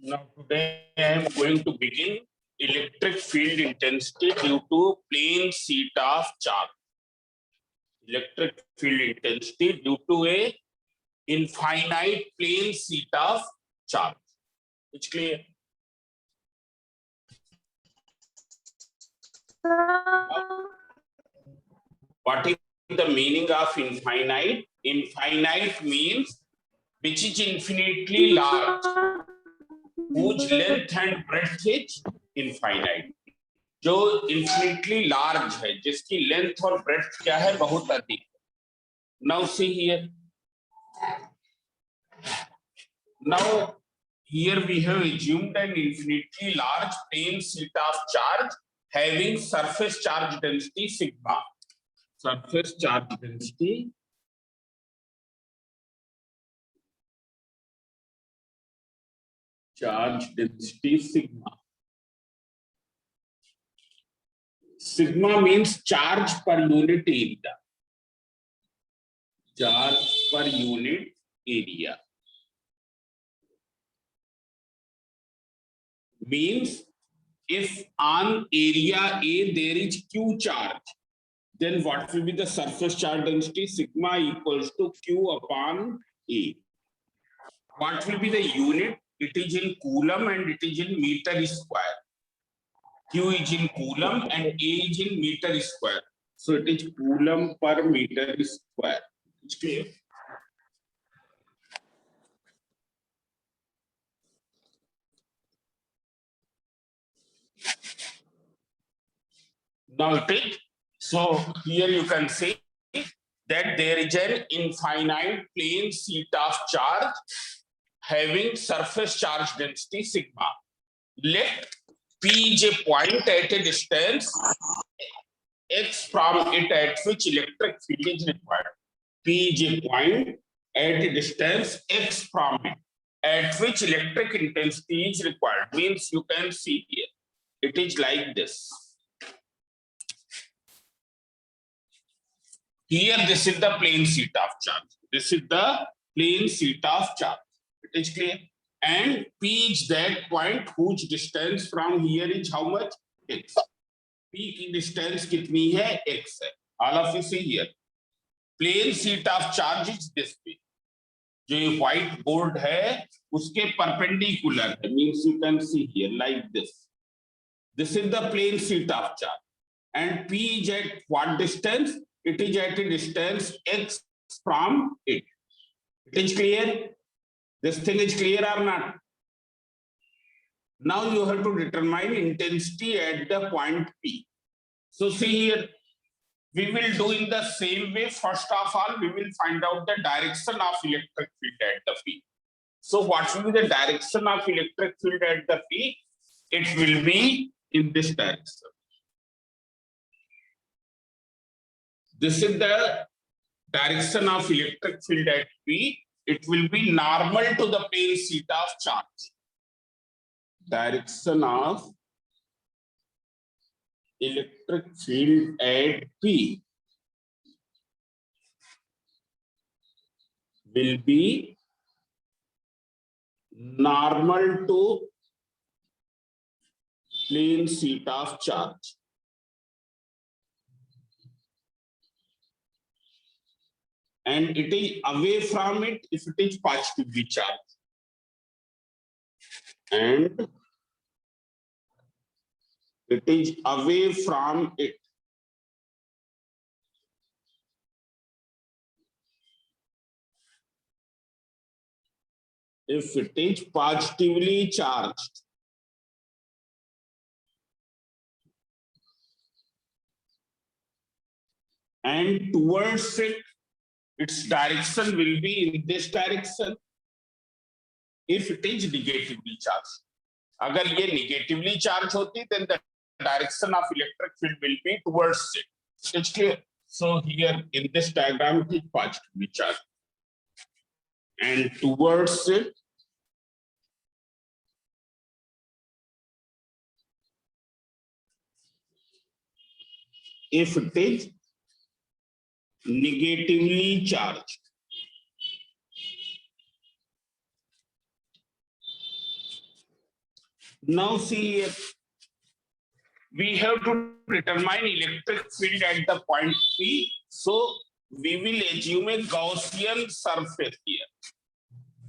Now today I am going to begin electric field intensity due to plane sheet of charge. Electric field intensity due to a infinite plane sheet of charge. It's clear? What is the meaning of infinite? Infinite means which is infinitely large, whose length and breadth is infinite. जो infinitely large है, जिसकी length और breadth क्या है, बहुत अधिक. Now see here. Now here we have assumed an infinitely large plane sheet of charge having surface charge density sigma. Surface charge density sigma. Sigma means charge per unit area. Charge per unit area means if on area A there is Q charge, then what will be the surface charge density? Sigma equals to Q upon A. What will be the unit? It is in coulomb and it is in meter square. Q is in coulomb and A is in meter square. So it is coulomb per meter square. It's clear? Now it is. So here you can see that there is an infinite plane sheet of charge having surface charge density sigma. Let P is a point at a distance x from it at which electric field is required. P is a point at a distance x from it at which electric intensity is required. Means you can see here. It is like this. Here, this is the plane sheet of charge. This is the plane sheet of charge. It is clear. And P is that point whose distance from here is how much? X. P की distance कितनी है? X है. All of you see here. Plane sheet of charge is this way. जो ये white board है, उसके perpendicular है. Means you can see here like this. This is the plane sheet of charge. And P is at what distance? It is at a distance x from it. It is clear? This thing is clear or not? Now you have to determine intensity at the point P. So see here, we will do in the same way. First of all, we will find out the direction of electric field at the P. So what will be the direction of electric field at the P? It will be in this direction. This is the direction of electric field at P. It will be normal to the plane sheet of charge. Direction of electric field at P will be normal to plane sheet of charge. And it is away from it if it is positively charged. And it is away from it if it is positively charged. And towards it, its direction will be in this direction if it is negatively charged. अगर ये negatively charged होती, then the direction of electric field will be towards it. It's clear? So here in this diagram, it is positively charged. And towards it, if it is negatively charged. Now see here, we have to determine electric field at the point P. So we will assume a Gaussian surface here,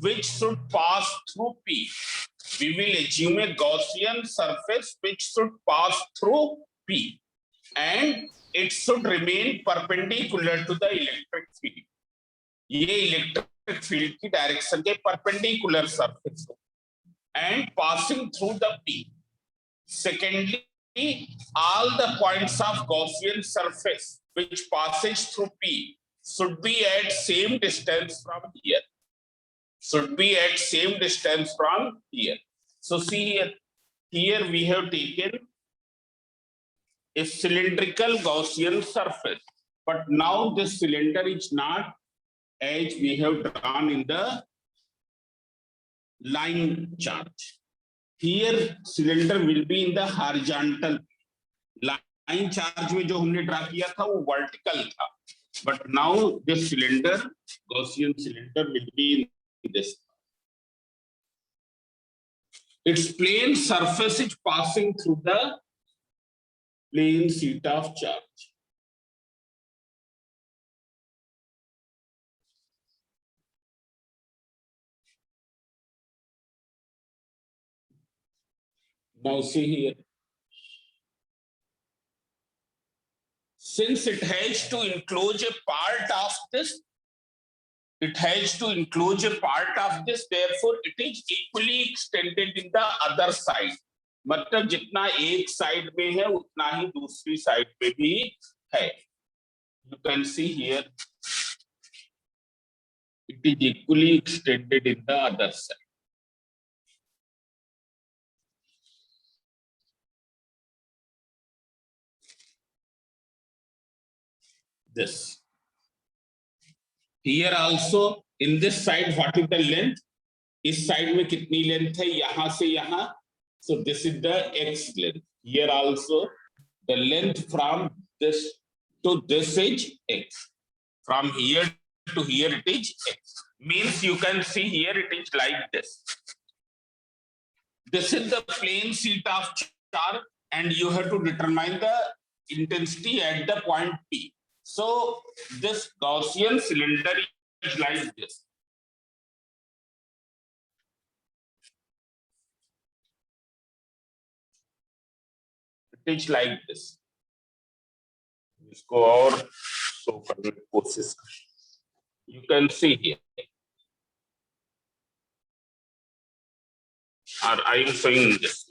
which should pass through P. We will assume a Gaussian surface which should pass through P, and it should remain perpendicular to the electric field. ये electric field की direction के perpendicular surface and passing through the P. Secondly, all the points of Gaussian surface which passes through P should be at same distance from here. Should be at same distance from here. So see here, here we have taken a cylindrical Gaussian surface, but now this cylinder is not as we have drawn in the line charge. Here cylinder will be in the horizontal. Line charge में जो हमने draw किया था वो vertical था, but now this cylinder, Gaussian cylinder, will be in this. Its plane surface is passing through the plane sheet of charge. Now see here, since it has to enclose a part of this, therefore it is equally extended in the other side. मतलब जितना एक side में है उतना ही दूसरी side पे भी है. You can see here, it is equally extended in the other side. This. Here also, in this side, what is the length? इस साइड में कितनी लेंथ है यहां से यहां? So this is the x length. Here also, the length from this to this is x. From here to here it is x. Means you can see here it is like this. This is the plane sheet of charge, and you have to determine the intensity at the point P. So this Gaussian cylinder is like this. It is like this. इसको और show करने की कोशिश करें. You can see here. Or I am showing this.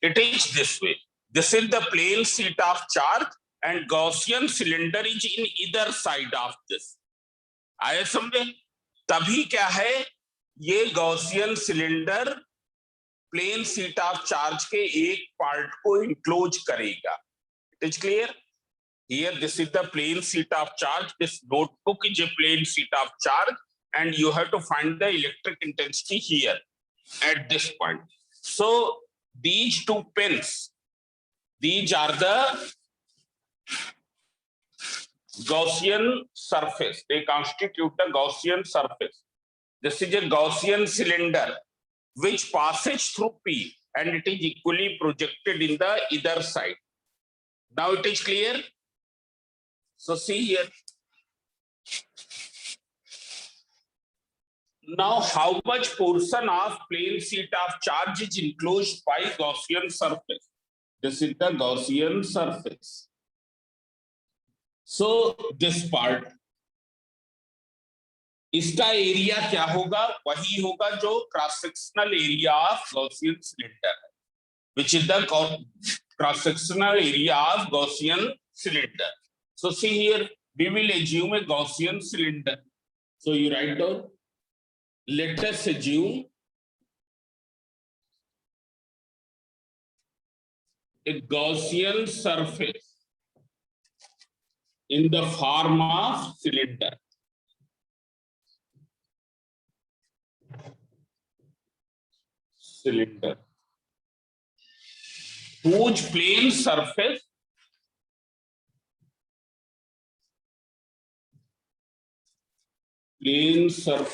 It is this way. This is the plane sheet of charge, and Gaussian cylinder is in either side of this. आए समझे? तभी क्या है, ये Gaussian cylinder plane sheet of charge के एक part को enclose करेगा. It is clear? Here this is the plane sheet of charge. This notebook is a plane sheet of charge, and you have to find the electric intensity here at this point. So these two pins, these are the Gaussian surface. They constitute the Gaussian surface. This is a Gaussian cylinder which passes through P, and it is equally projected in the either side. Now it is clear? So see here. Now how much portion of plane sheet of charge is enclosed by Gaussian surface? This is the Gaussian surface. So this part, इसका area क्या होगा? वही होगा जो cross sectional area of Gaussian cylinder है, which is the cross sectional area of Gaussian cylinder. So see here, we will assume a Gaussian cylinder. So you write down, let us assume a Gaussian surface in the form of cylinder. Cylinder whose plane surface is 0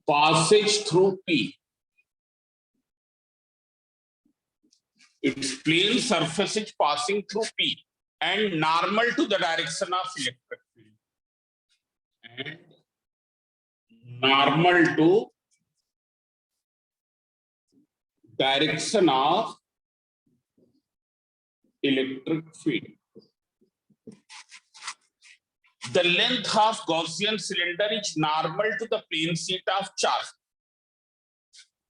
passage through P. Its plane surface is passing through P and normal to the direction of electric field. And normal to direction of electric field. The length of Gaussian cylinder is normal to the plane sheet of charge.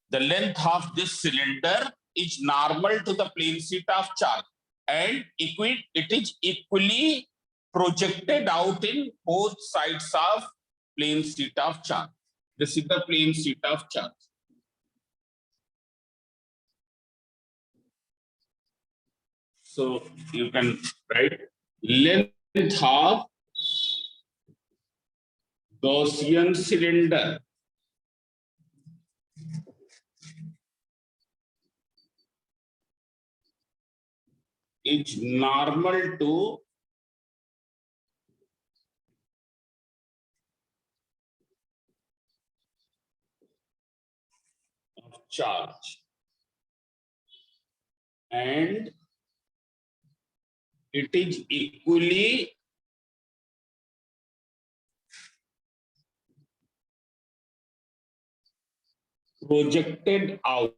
The length of this cylinder is normal to the plane sheet of charge, and it is equally projected out in both sides of plane sheet of charge. This is the plane sheet of charge. So you can write length of Gaussian cylinder is normal to charge, and it is equally projected out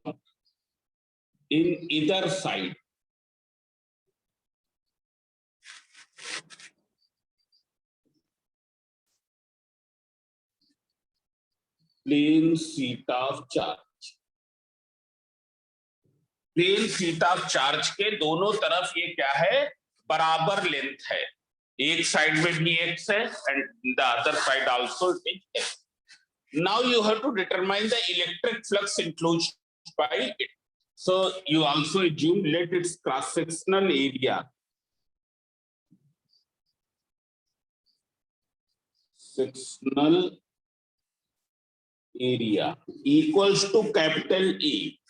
in either side. Plane sheet of charge. Plane sheet of charge के दोनों तरफ ये क्या है, बराबर length है. एक side में भी x है and the other side also it is x. Now you have to determine the electric flux enclosed by it. So you also assume let its cross-sectional area equals to capital E.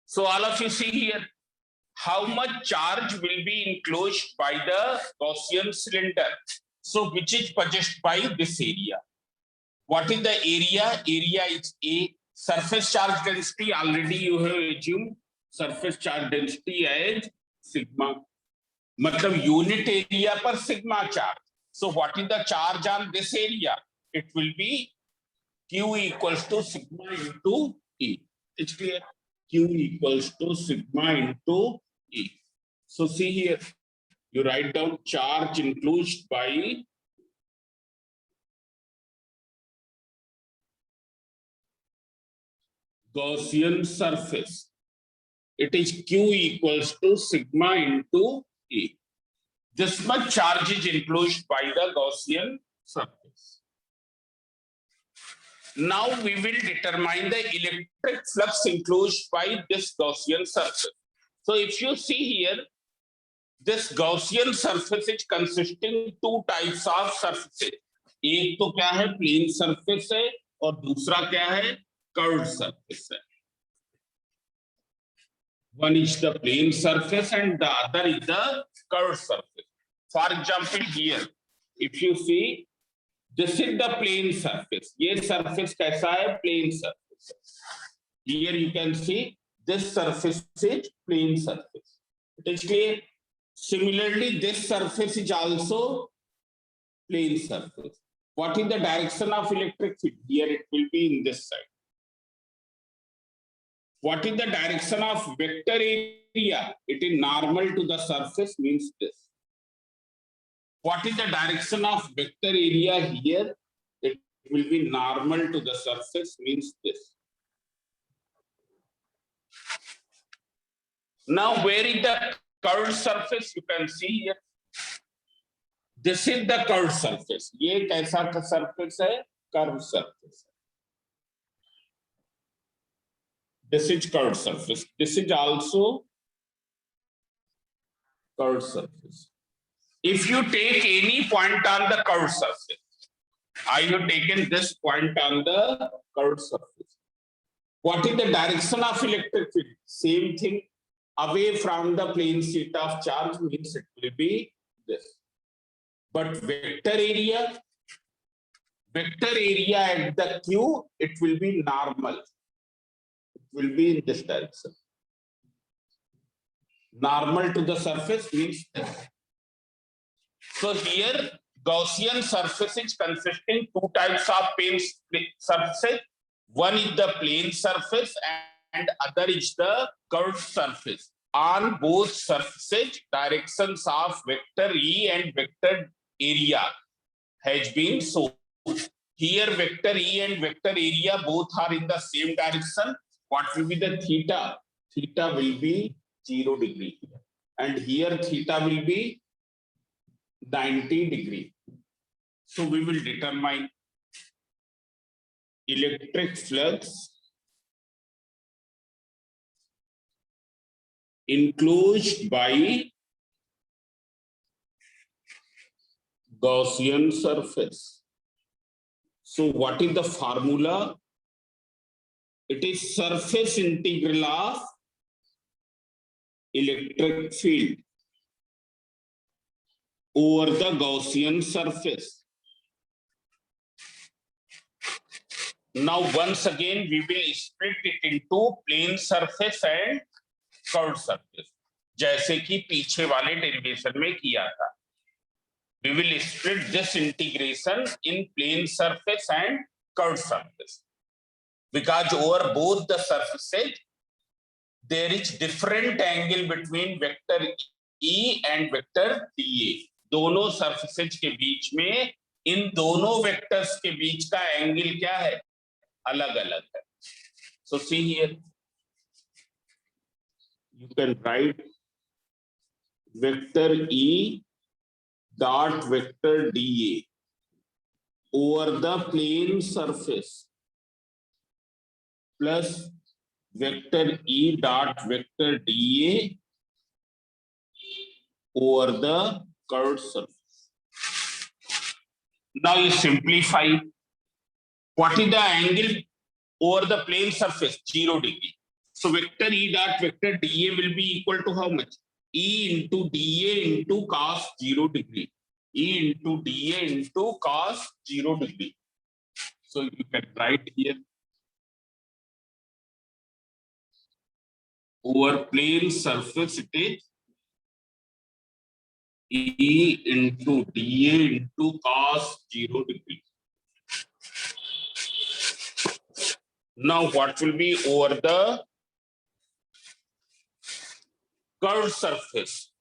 So all of you see here how much charge will be enclosed by the Gaussian cylinder. So which is possessed by this area. What is the area? Area is A. Surface charge density, already you have assumed surface charge density as sigma. Matlab unit area per sigma charge. So what is the charge on this area? It will be Q equals to sigma into E. It's clear? Q equals to sigma into E. So see here, you write down charge enclosed by Gaussian surface. It is Q equals to sigma into E. This much charge is enclosed by the Gaussian surface. Now we will determine the electric flux enclosed by this Gaussian surface. So if you see here, this Gaussian surface is consisting two types of surfaces. एक तो क्या है, plane surface है, और दूसरा क्या है, curved surface है. One is the plane surface and the other is the curved surface. For example, here, if you see, this is the plane surface. ये surface कैसा है, plane surface. Here you can see this surface is plane surface. It is clear. Similarly, this surface is also plane surface. What is the direction of electric field? Here it will be in this side. What is the direction of vector area? It is normal to the surface, means this. What is the direction of vector area here? It will be normal to the surface, means this. Now, where is the curved surface? You can see here. This is the curved surface. ये कैसा का surface है? Curved surface. This is curved surface. This is also curved surface. If you take any point on the curved surface, I have taken this point on the curved surface. What is the direction of electric field? Same thing. Away from the plane sheet of charge means it will be this. But vector area vector area at the Q, it will be normal. It will be in this direction. Normal to the surface means this. So here Gaussian surface is consisting two types of plane surfaces. One is the plane surface and other is the curved surface. On both surfaces, directions of vector E and vector area has been shown. Here vector E and vector area both are in the same direction. What will be the theta? Theta will be 0 degree. And here theta will be 90 degree. So we will determine electric flux enclosed by Gaussian surface. So what is the formula? It is surface integral of electric field over the Gaussian surface. Now once again we will split it into plane surface and curved surface, जैसे कि पीछे वाले derivation में किया था. We will split this integration in plane surface and curved surface because over both the surfaces there is different angle between vector E and vector dA. दोनों surfaces के बीच में इन दोनों vectors के बीच का angle क्या है? अलग अलग है. So see here, you can write vector E dot vector dA over the plane surface plus vector E dot vector dA over the curved surface. Now you simplify. What is the angle over the plane surface? 0 degree. So vector E dot vector dA will be equal to how much? E into dA into cos 0 degree. E into dA into cos 0 degree. So you can write here over plane surface it is E into dA into cos 0 degree. Now what will be over the curved surface?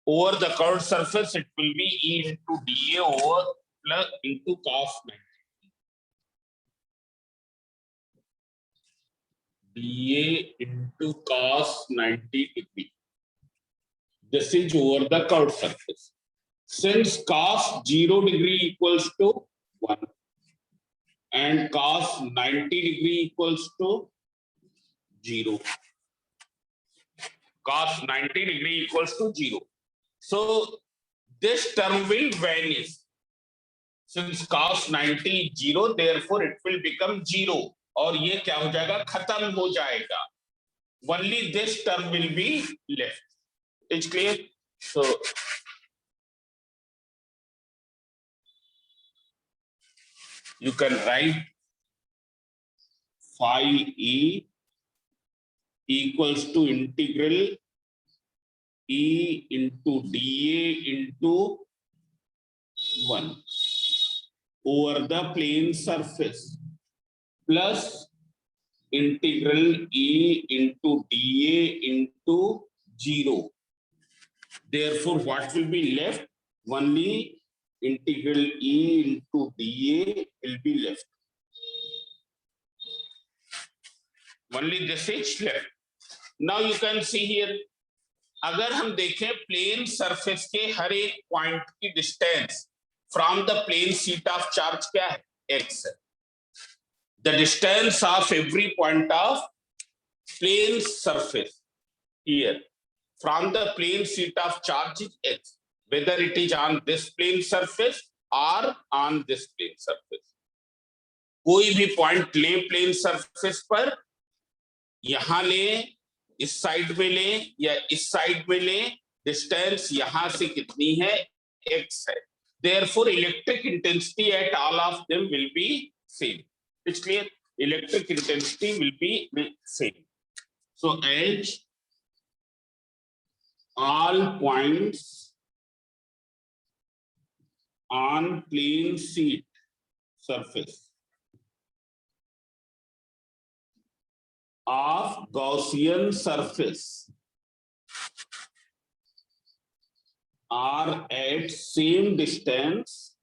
Over the curved surface, it will be E into dA over plus into cos 90. dA into cos 90 degree. This is over the curved surface. Since cos 0 degree equals to 1 and cos 90 degree equals to 0. Cos 90 degree equals to 0. So this term will vanish. Since cos 90 is 0, therefore it will become 0. और ये क्या हो जाएगा? खत्म हो जाएगा. Only this term will be left. It's clear? So you can write phi E equals to integral E into dA into 1 over the plane surface plus integral E into dA into 0. Therefore, what will be left? Only integral E into dA will be left. Only this is left. Now you can see here, अगर हम देखें plane surface के हर एक point की distance from the plane sheet of charge क्या है? x है. The distance of every point of plane surface here from the plane sheet of charge is x, whether it is on this plane surface or on this plane surface. कोई भी point ले plane surface पर, यहां ले, इस side में ले या इस साइड में ले, डिस्टेंस यहां से कितनी है? x है. Therefore, electric intensity at all of them will be same. It's clear? Electric intensity will be same. So, H all points on plane sheet surface of Gaussian surface are at same distance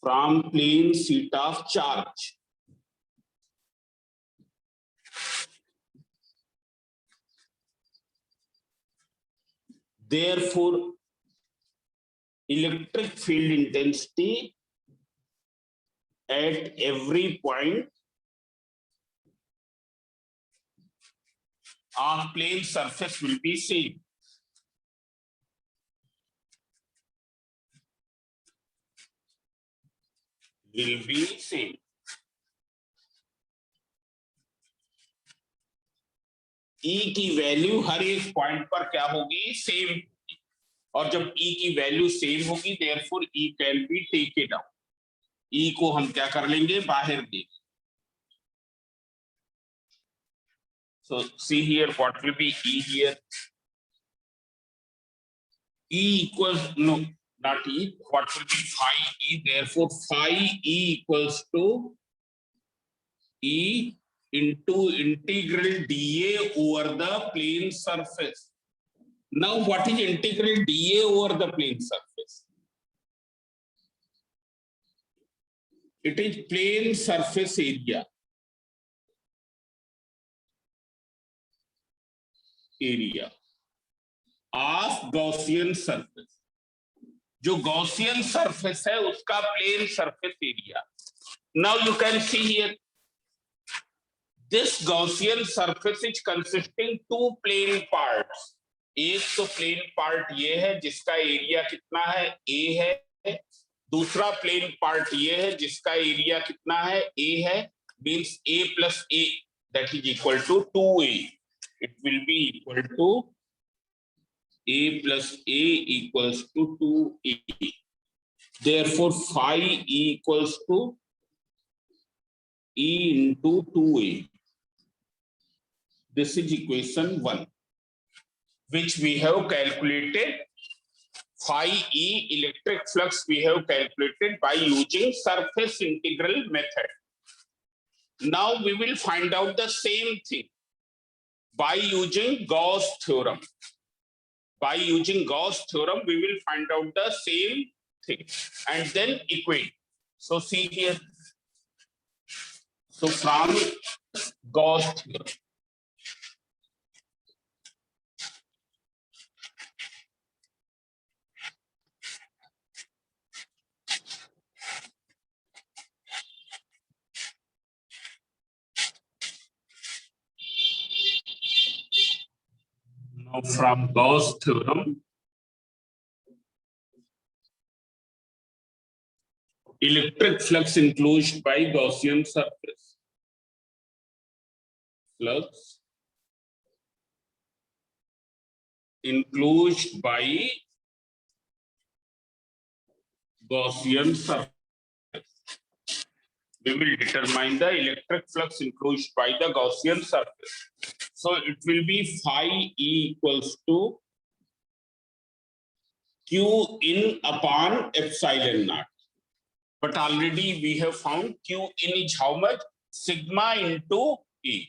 from plane sheet of charge. Therefore, electric field intensity at every point of plane surface will be same. Will be same. E की value हर एक point पर क्या होगी? Same. और जब E की value same होगी, therefore E can be taken out. E को हम क्या कर लेंगे? बाहर देंगे. So see here, what will be E here? E equals, no, not E. What will be phi E? Therefore, phi E equals to E into integral dA over the plane surface. Now, what is integral dA over the plane surface? It is plane surface area. Area of Gaussian surface. जो Gaussian surface है उसका plane surface area. Now you can see here, this Gaussian surface is consisting two plane parts. एक तो plane part ये है जिसका area कितना है? A है. दूसरा प्लेन पार्ट ये है जिसका एरिया कितना है? A है. Means A plus A, that is equal to 2A. It will be equal to A plus A equals to 2A. Therefore, phi E equals to E into 2A. This is equation 1, which we have calculated. Phi E electric flux we have calculated by using surface integral method. Now we will find out the same thing by using Gauss theorem. By using Gauss theorem, we will find out the same thing and then equate. So see here. So from Gauss theorem, now from Gauss theorem, electric flux enclosed by Gaussian surface. Flux enclosed by Gaussian surface. We will determine the electric flux enclosed by the Gaussian surface. So it will be phi E equals to Q in upon epsilon naught. But already we have found Q in is how much? Sigma into E.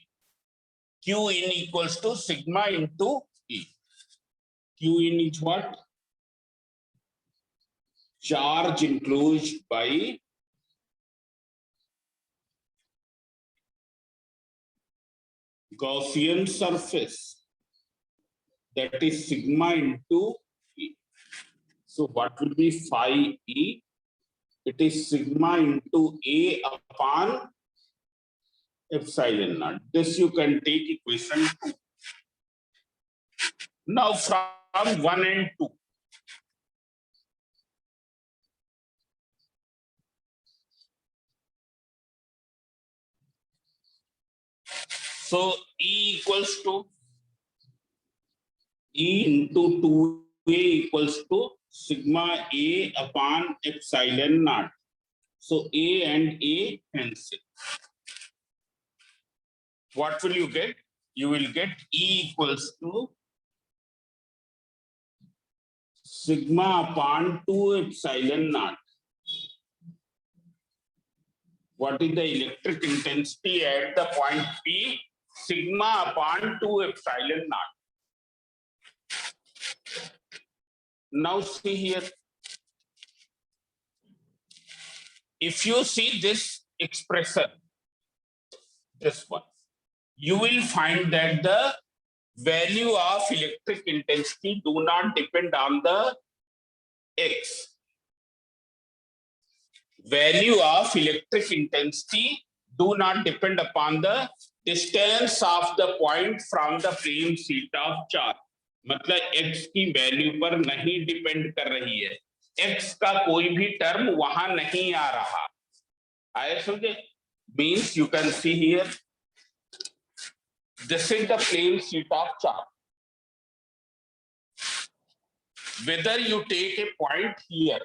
Q in equals to sigma into E. Q in is what? Charge enclosed by Gaussian surface, that is sigma into E. So what will be phi E? It is sigma into A upon epsilon naught. This you can take equation 2. Now from 1 and 2. So E equals to E into 2A equals to sigma A upon epsilon naught. So A and A cancel. What will you get? You will get E equals to sigma upon 2 epsilon naught. What is the electric intensity at the point P? Sigma upon 2 epsilon naught. Now see here. If you see this expression, this one, you will find that the value of electric intensity do not depend on the x. Value of electric intensity do not depend upon the distance of the point from the plane sheet of charge. मतलब x की value पर नहीं depend कर रही है, x का कोई भी टर्म वहां नहीं आ रहा। आए समझे? Means you can see here, this is the plane sheet of charge. Whether you take a point here,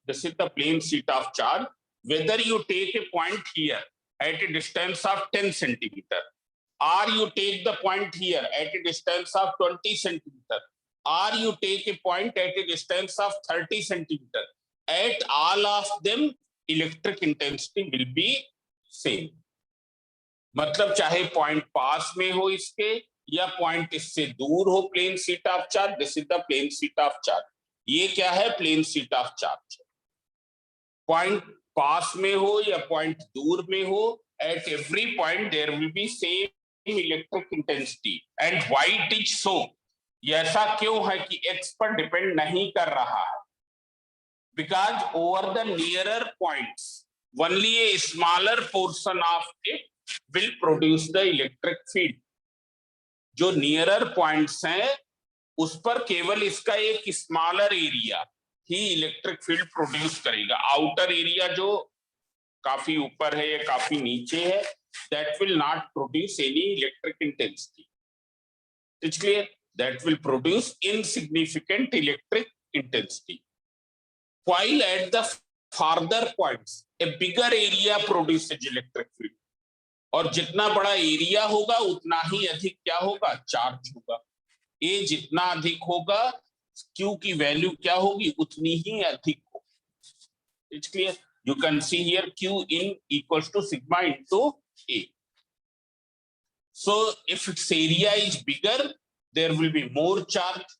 this is the plane sheet of charge, whether you take a point here at a distance of 10 centimeter, or you take the point here at a distance of 20 centimeter, or you take a point at a distance of 30 centimeter, at all of them electric intensity will be same. मतलब चाहे point पास में हो इसके या point इससे दूर हो plane sheet of charge, this is the plane sheet of charge. ये क्या है? Plane sheet of charge. Point पास में हो या पॉइंट दूर में हो, at every point there will be same electric intensity. And why it is so? ऐसा क्यों है कि एक्स पर डिपेंड नहीं कर रहा है? Because over the nearer points only a smaller portion of it will produce the electric field. जो नियरर पॉइंट्स हैं उस पर केवल इसका एक स्मॉलर एरिया ही इलेक्ट्रिक फील्ड प्रोड्यूस करेगा। आउटर एरिया जो काफी ऊपर है या काफी नीचे है, that will not produce any electric intensity. It's clear? That will produce insignificant electric intensity. While at the farther points, a bigger area produces electric field. और जितना बड़ा एरिया होगा उतना ही अधिक क्या होगा? चार्ज होगा। ए जितना अधिक होगा, क्यू की वैल्यू क्या होगी? उतनी ही अधिक होगी। It's clear? You can see here Q in equals to sigma into A. So if its area is bigger, there will be more charge.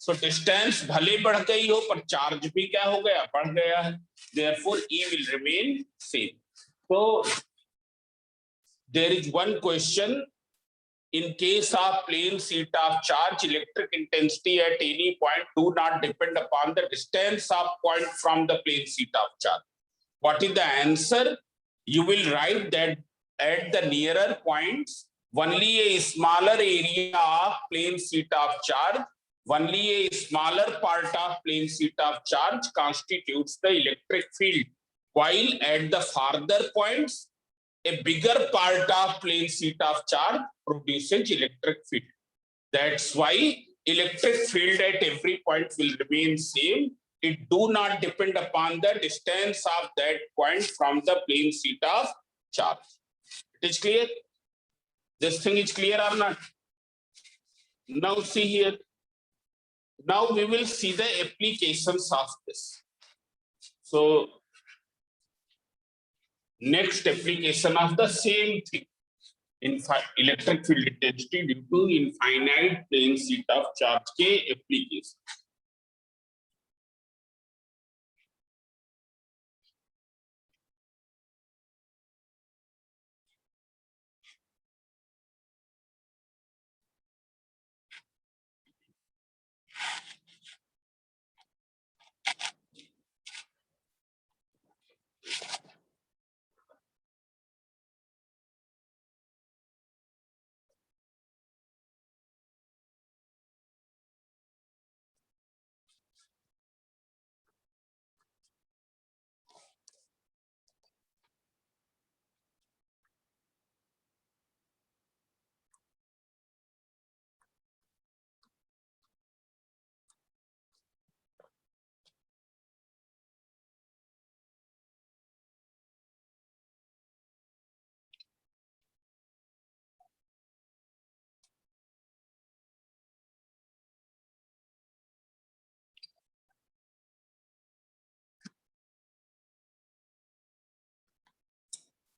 So distance भले बढ़ गई हो पर चार्ज भी क्या हो गया? बढ़ गया है। Therefore E will remain same. तो there is one question: in case of plane sheet of charge, electric intensity at any point do not depend upon the distance of point from the plane sheet of charge. What is the answer? You will write that at the nearer points, only a smaller area of plane sheet of charge, only a smaller part of plane sheet of charge constitutes the electric field, while at the farther points, a bigger part of plane sheet of charge produces electric field. That's why electric field at every point will remain same. It do not depend upon the distance of that point from the plane sheet of charge. It is clear? This thing is clear or not? Now see here. Now we will see the applications of this. So next application of the same thing, in electric field intensity due to infinite plane sheet of charge के application.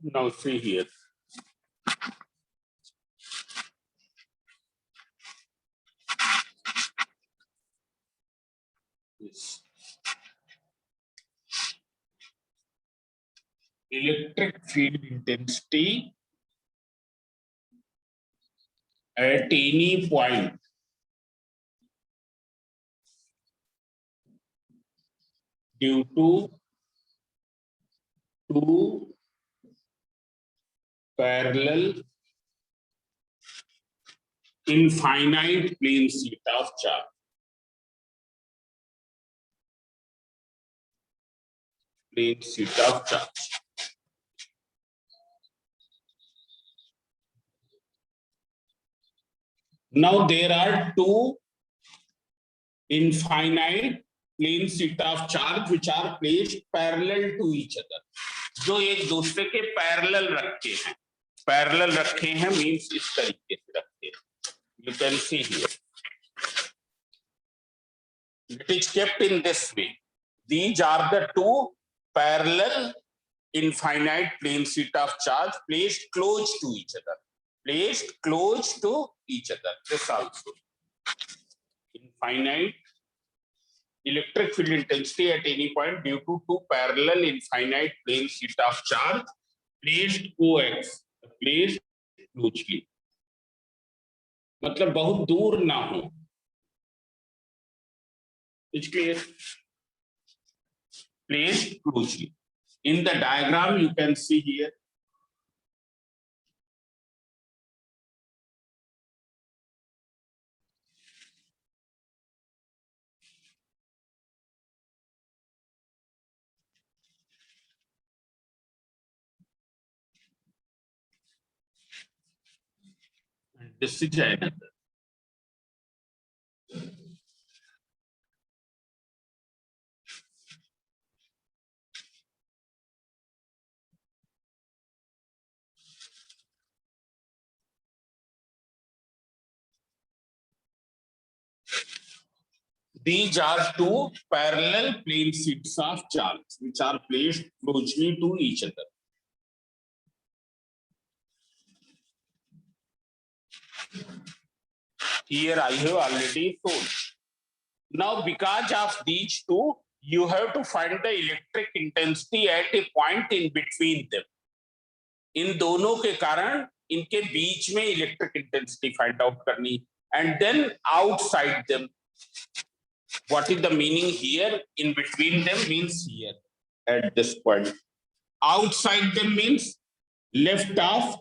Now see here. Yes. Electric field intensity at any point due to two parallel infinite plane sheet of charge. Plane sheet of charge. Now there are two infinite plane sheet of charge which are placed parallel to each other. जो एक दूसरे के parallel रखे हैं, parallel रखे हैं means इस तरीके से रखे हैं. You can see here. It is kept in this way. These are the two parallel infinite plane sheet of charge placed close to each other. Placed close to each other. This also. Infinite electric field intensity at any point due to two parallel infinite plane sheet of charge placed coax, placed closely. मतलब बहुत दूर ना हो. It's clear. Placed closely. In the diagram, you can see here. And this is another. These are two parallel plane sheets of charge which are placed closely to each other. Here I have already told. Now, because of these two, you have to find the electric intensity at a point in between them. इन दोनों के कारण इनके बीच में electric intensity find out करनी, and then outside them. What is the meaning here? In between them means here at this point. Outside them means left of,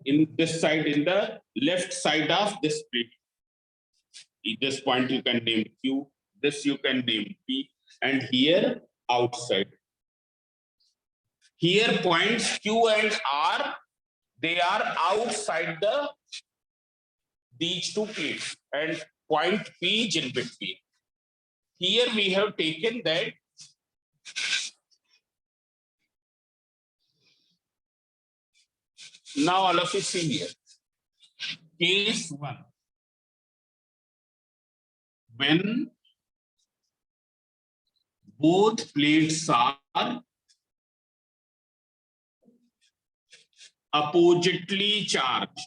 in this side, in the left side of this plate. At this point you can name Q, this you can name P, and here outside. Here points Q and R, they are outside these two plates, and point P is in between. Here we have taken that now all of you see here. Case 1. When both plates are oppositely charged.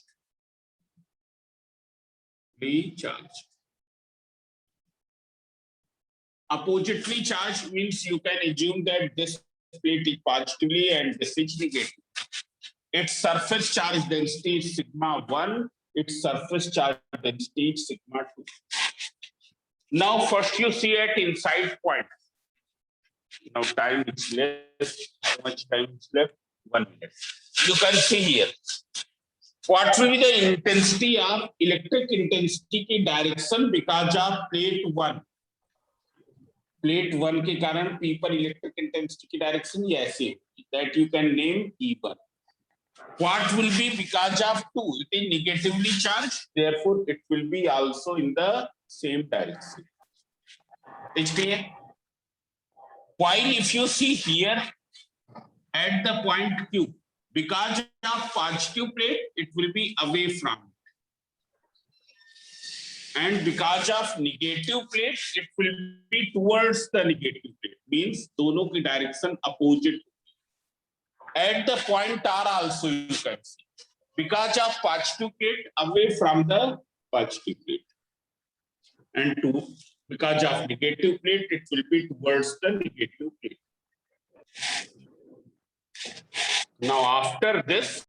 Oppositely charged means you can assume that this plate is positively and this is negative. Its surface charge density is sigma 1, its surface charge density is sigma 2. Now first you see at inside point. Now time is less. How much time is left? 1 minute. You can see here. What will be the intensity of electric intensity की direction because of plate 1? Plate 1 के कारण P पर electric intensity की direction ये ऐसे, that you can name E1. What will be because of 2? It is negatively charged, therefore it will be also in the same direction. It's clear? While if you see here at the point Q, because of positive plate, it will be away from it. And because of negative plate, it will be towards the negative plate. Means दोनों की direction opposite. At the point R also you can see. Because of positive plate away from the positive plate. And 2, because of negative plate, it will be towards the negative plate. Now after this,